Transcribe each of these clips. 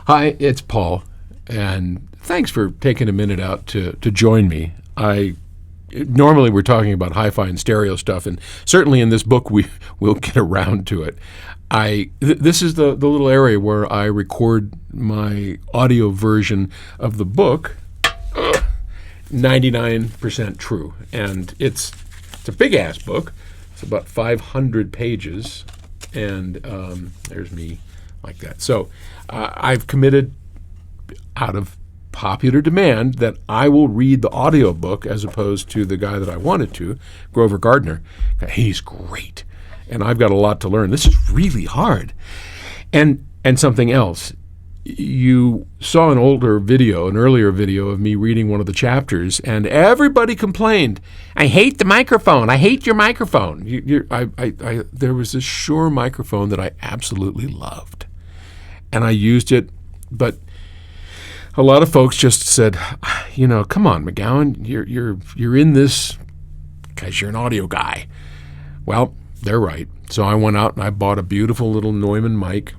Hi, it's Paul, and thanks for taking a minute out to join me. Normally we're talking about hi-fi and stereo stuff, and certainly in this book we'll get around to it. This is the little area where I record my audio version of the book, 99% true, and it's a big-ass book. It's about 500 pages, and there's me like that. So I've committed out of popular demand that I will read the audio book as opposed to the guy that I wanted to, Grover Gardner. He's great, and I've got a lot to learn. This is really hard. And something else. You saw an earlier video of me reading one of the chapters, and everybody complained, "I hate the microphone. I hate your microphone." There was this Shure microphone that I absolutely loved, and I used it, but a lot of folks just said, "Come on, McGowan, you're in this because you're an audio guy." Well, they're right. So I went out and I bought a beautiful little Neumann mic.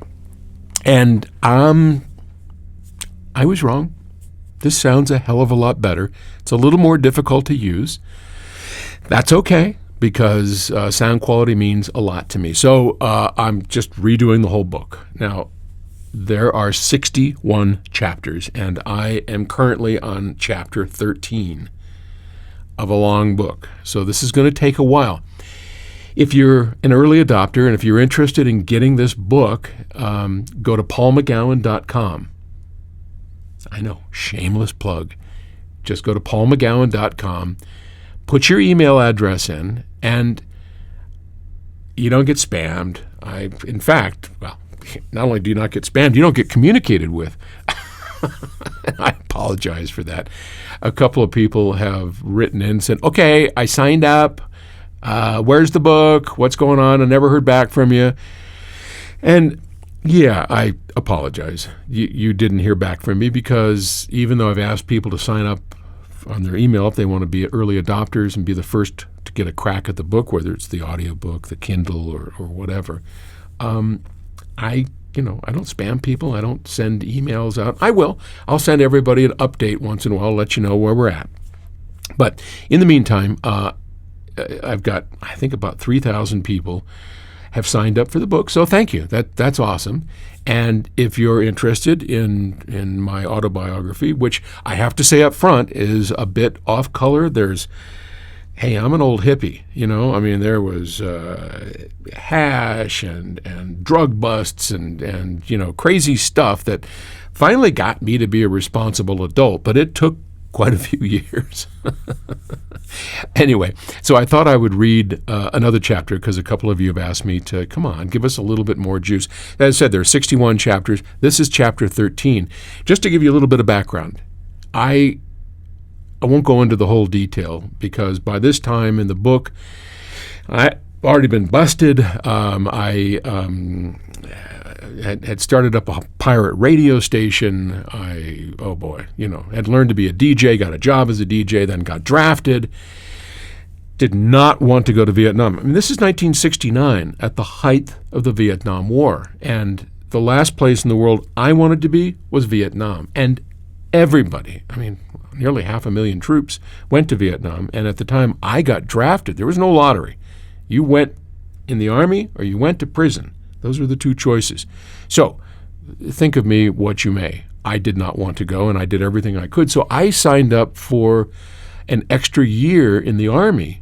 And I was wrong. This sounds a hell of a lot better. It's a little more difficult to use. That's okay, because sound quality means a lot to me. So I'm just redoing the whole book. Now, there are 61 chapters, and I am currently on chapter 13 of a long book. So this is going to take a while. If you're an early adopter and if you're interested in getting this book, go to paulmcgowan.com. I know, shameless plug. Just go to paulmcgowan.com, put your email address in, and you don't get spammed. In fact, not only do you not get spammed, you don't get communicated with. I apologize for that. A couple of people have written in and said, "Okay, I signed up. Where's the book? What's going on? I never heard back from you." And yeah, I apologize. You didn't hear back from me, because even though I've asked people to sign up on their email if they want to be early adopters and be the first to get a crack at the book, whether it's the audiobook, the Kindle, or whatever, I don't spam people. I don't send emails out. I'll send everybody an update once in a while, let you know where we're at. But in the meantime, I've got, I think, about 3,000 people have signed up for the book. So thank you. That's awesome. And if you're interested in my autobiography, which I have to say up front is a bit off color, I'm an old hippie, there was hash and drug busts and crazy stuff that finally got me to be a responsible adult, but it took quite a few years. Anyway, so I thought I would read another chapter, because a couple of you have asked me to, come on, give us a little bit more juice. As I said, there are 61 chapters. This is chapter 13. Just to give you a little bit of background, I won't go into the whole detail, because by this time in the book, I've already been busted. I had started up a pirate radio station. Had learned to be a DJ, got a job as a DJ, then got drafted. Did not want to go to Vietnam. This is 1969, at the height of the Vietnam War. And the last place in the world I wanted to be was Vietnam. And everybody, nearly 500,000 troops went to Vietnam. And at the time I got drafted, there was no lottery. You went in the Army or you went to prison. Those were the two choices. So think of me what you may. I did not want to go, and I did everything I could. So I signed up for an extra year in the Army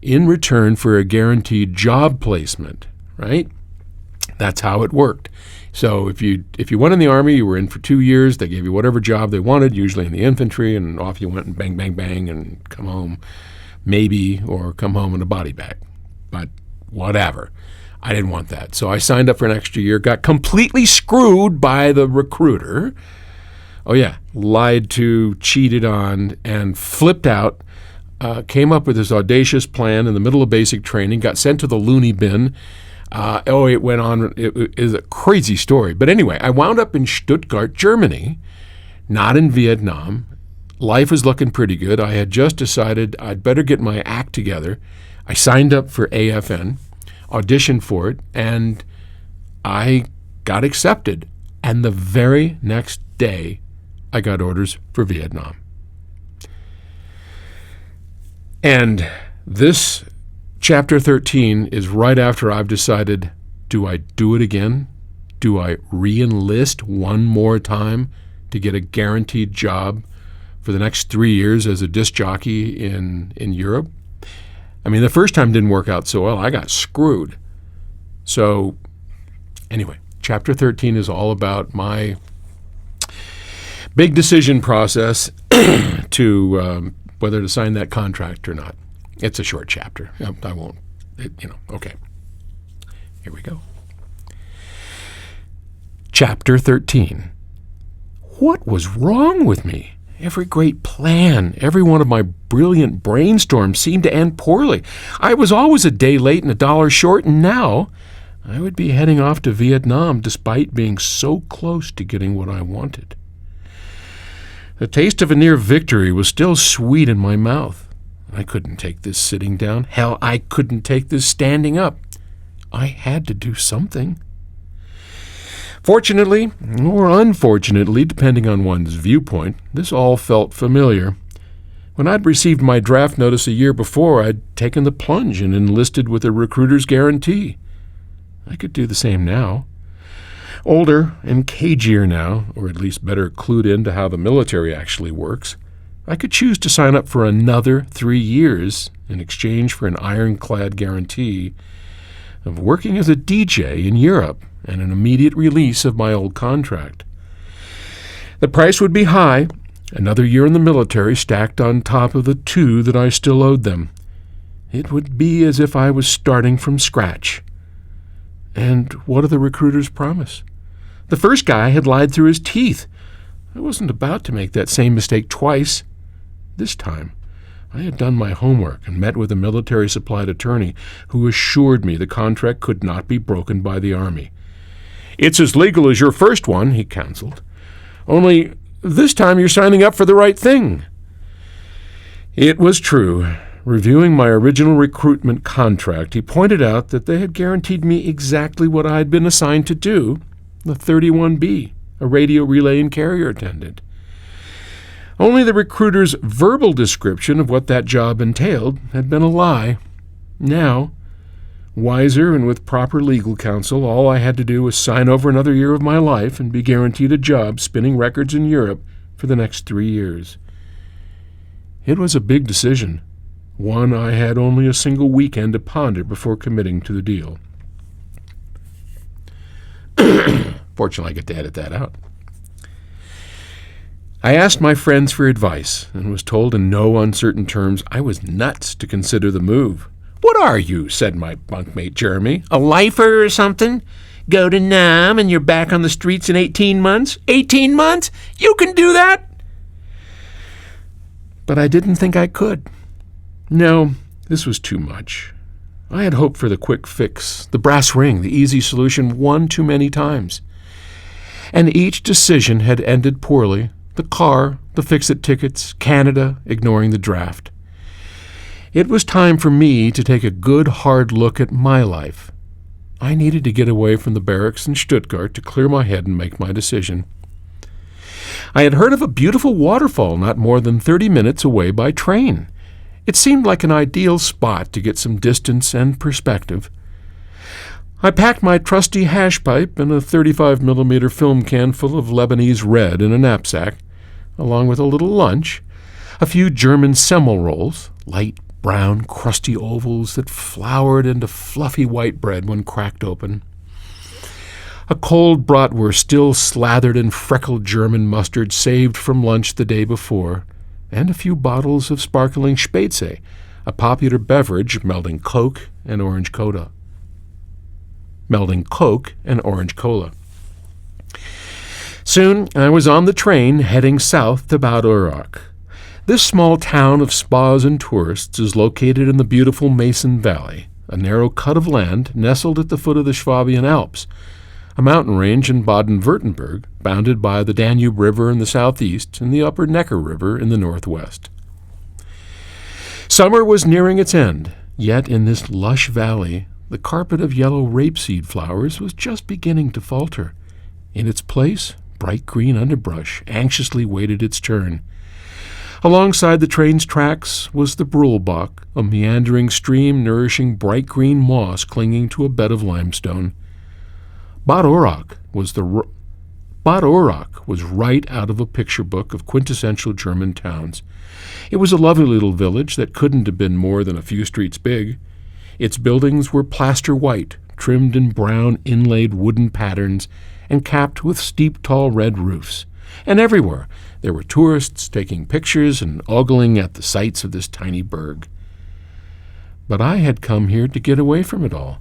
in return for a guaranteed job placement, right? That's how it worked. So if you went in the Army, you were in for 2 years. They gave you whatever job they wanted, usually in the infantry, and off you went and bang, bang, bang, and come home maybe, or come home in a body bag. But whatever. I didn't want that. So I signed up for an extra year, got completely screwed by the recruiter. Oh, yeah, lied to, cheated on, and flipped out. Came up with this audacious plan in the middle of basic training, got sent to the loony bin. It went on. It is a crazy story. But anyway, I wound up in Stuttgart, Germany, not in Vietnam. Life was looking pretty good. I had just decided I'd better get my act together. I signed up for AFN, auditioned for it, and I got accepted And the very next day, I got orders for Vietnam. And this chapter 13 is right after I've decided, do I do it again? Do I re-enlist one more time to get a guaranteed job for the next 3 years as a disc jockey in Europe? I mean, the first time didn't work out so well. I got screwed. So anyway, chapter 13 is all about my big decision process to whether to sign that contract or not. It's a short chapter. I won't, okay. Here we go. Chapter 13. What was wrong with me? Every great plan, every one of my brilliant brainstorms seemed to end poorly. I was always a day late and $1 short, and now I would be heading off to Vietnam despite being so close to getting what I wanted. The taste of a near victory was still sweet in my mouth. I couldn't take this sitting down. Hell, I couldn't take this standing up. I had to do something. Fortunately, or unfortunately, depending on one's viewpoint, this all felt familiar. When I'd received my draft notice a year before, I'd taken the plunge and enlisted with a recruiter's guarantee. I could do the same now. Older and cagier now, or at least better clued into how the military actually works, I could choose to sign up for another 3 years in exchange for an ironclad guarantee of working as a DJ in Europe and an immediate release of my old contract. The price would be high, another year in the military stacked on top of the 2 that I still owed them. It would be as if I was starting from scratch. And what did the recruiters promise? The first guy had lied through his teeth. I wasn't about to make that same mistake twice. This time, I had done my homework and met with a military-supplied attorney who assured me the contract could not be broken by the Army. "It's as legal as your first one," he counseled. "Only this time you're signing up for the right thing." It was true. Reviewing my original recruitment contract, he pointed out that they had guaranteed me exactly what I had been assigned to do, the 31B, a radio relay and carrier attendant. Only the recruiter's verbal description of what that job entailed had been a lie. Now, wiser and with proper legal counsel, all I had to do was sign over another year of my life and be guaranteed a job spinning records in Europe for the next 3 years. It was a big decision, one I had only a single weekend to ponder before committing to the deal. Fortunately, I get to edit that out. I asked my friends for advice and was told in no uncertain terms I was nuts to consider the move. "What are you?" said my bunkmate Jeremy. "A lifer or something? Go to Nam and you're back on the streets in 18 months? 18 months? You can do that?" But I didn't think I could. No, this was too much. I had hoped for the quick fix, the brass ring, the easy solution one too many times. And each decision had ended poorly. The car, the fix-it tickets, Canada, ignoring the draft. It was time for me to take a good hard look at my life. I needed to get away from the barracks in Stuttgart to clear my head and make my decision. I had heard of a beautiful waterfall not more than 30 minutes away by train. It seemed like an ideal spot to get some distance and perspective. I packed my trusty hash pipe and a 35mm film can full of Lebanese red in a knapsack, along with a little lunch, a few German semmel rolls, light brown, crusty ovals that floured into fluffy white bread when cracked open, a cold bratwurst still slathered in freckled German mustard saved from lunch the day before, and a few bottles of sparkling Spätzle, a popular beverage melding Coke and orange cola. Soon I was on the train heading south to Bad Urach. This small town of spas and tourists is located in the beautiful Mason Valley, a narrow cut of land nestled at the foot of the Swabian Alps, a mountain range in Baden-Württemberg, bounded by the Danube River in the southeast and the Upper Neckar River in the northwest. Summer was nearing its end, yet in this lush valley, the carpet of yellow rapeseed flowers was just beginning to falter. In its place, bright green underbrush anxiously waited its turn. Alongside the train's tracks was the Brulbach, a meandering stream nourishing bright green moss clinging to a bed of limestone. Bad Urach was right out of a picture book of quintessential German towns. It was a lovely little village that couldn't have been more than a few streets big. Its buildings were plaster white, trimmed in brown inlaid wooden patterns and capped with steep tall red roofs. And everywhere there were tourists taking pictures and ogling at the sights of this tiny burg. But I had come here to get away from it all,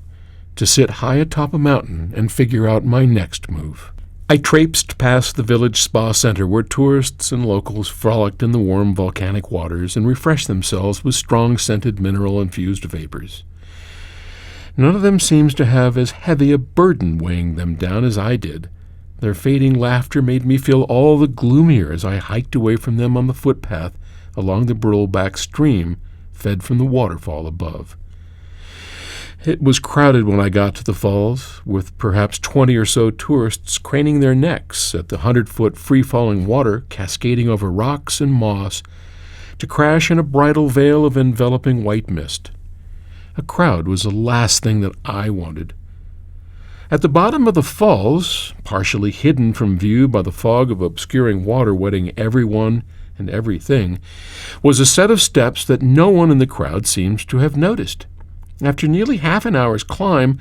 to sit high atop a mountain and figure out my next move. I traipsed past the village spa center where tourists and locals frolicked in the warm volcanic waters and refreshed themselves with strong-scented mineral-infused vapors. None of them seems to have as heavy a burden weighing them down as I did. Their fading laughter made me feel all the gloomier as I hiked away from them on the footpath along the Brulbach stream fed from the waterfall above. It was crowded when I got to the falls, with perhaps 20 or so tourists craning their necks at the 100-foot free-falling water cascading over rocks and moss to crash in a bridal veil of enveloping white mist. A crowd was the last thing that I wanted. At the bottom of the falls, partially hidden from view by the fog of obscuring water wetting everyone and everything, was a set of steps that no one in the crowd seems to have noticed. After nearly half an hour's climb,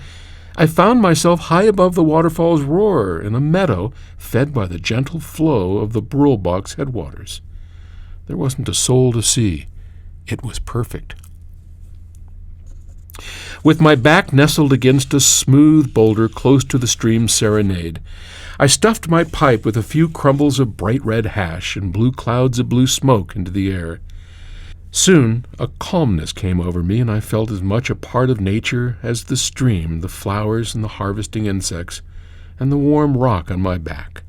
I found myself high above the waterfall's roar in a meadow fed by the gentle flow of the Brulbach's headwaters. There wasn't a soul to see. It was perfect. With my back nestled against a smooth boulder close to the stream's serenade, I stuffed my pipe with a few crumbles of bright red hash and blew clouds of blue smoke into the air. Soon a calmness came over me, and I felt as much a part of nature as the stream, the flowers and the harvesting insects, and the warm rock on my back.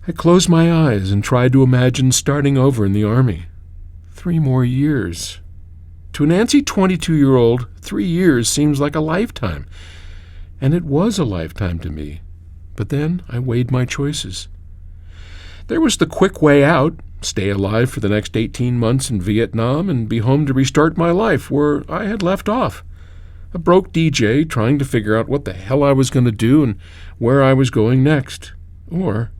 I closed my eyes and tried to imagine starting over in the army. 3 more years. To a Nancy 22-year-old, 3 years seems like a lifetime. And it was a lifetime to me. But then I weighed my choices. There was the quick way out, stay alive for the next 18 months in Vietnam and be home to restart my life where I had left off. A broke DJ trying to figure out what the hell I was going to do and where I was going next. Or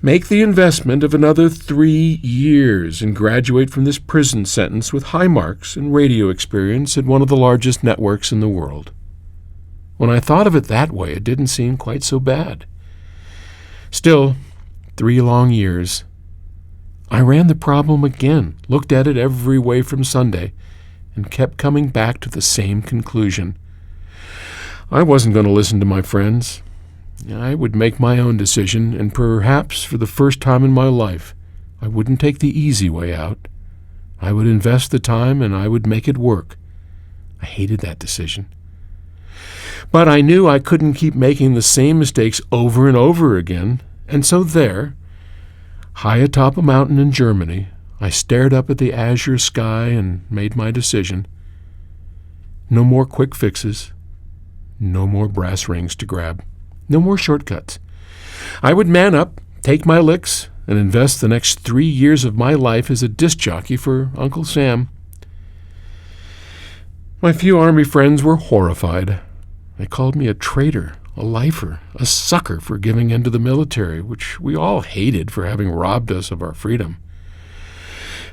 make the investment of another 3 years and graduate from this prison sentence with high marks and radio experience at one of the largest networks in the world. When I thought of it that way, it didn't seem quite so bad. Still, 3 long years. I ran the problem again, looked at it every way from Sunday, and kept coming back to the same conclusion. I wasn't going to listen to my friends. I would make my own decision, and perhaps for the first time in my life, I wouldn't take the easy way out. I would invest the time, and I would make it work. I hated that decision. But I knew I couldn't keep making the same mistakes over and over again, and so there, high atop a mountain in Germany, I stared up at the azure sky and made my decision. No more quick fixes. No more brass rings to grab. No more shortcuts. I would man up, take my licks, and invest the next 3 years of my life as a disc jockey for Uncle Sam. My few Army friends were horrified. They called me a traitor, a lifer, a sucker for giving in to the military, which we all hated for having robbed us of our freedom.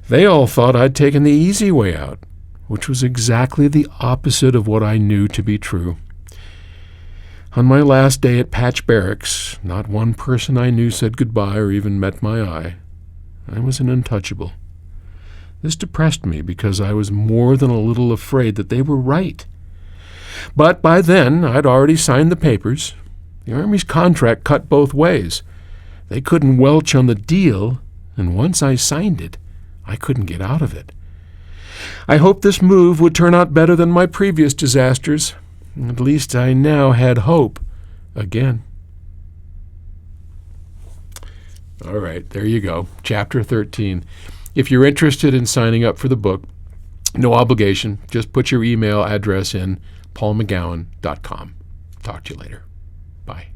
They all thought I'd taken the easy way out, which was exactly the opposite of what I knew to be true. On my last day at Patch Barracks, not one person I knew said goodbye or even met my eye. I was an untouchable. This depressed me because I was more than a little afraid that they were right. But by then, I'd already signed the papers. The Army's contract cut both ways. They couldn't welch on the deal, and once I signed it, I couldn't get out of it. I hoped this move would turn out better than my previous disasters. At least I now had hope again. All right, there you go. Chapter 13. If you're interested in signing up for the book, no obligation. Just put your email address in, paulmcgowan.com. Talk to you later. Bye.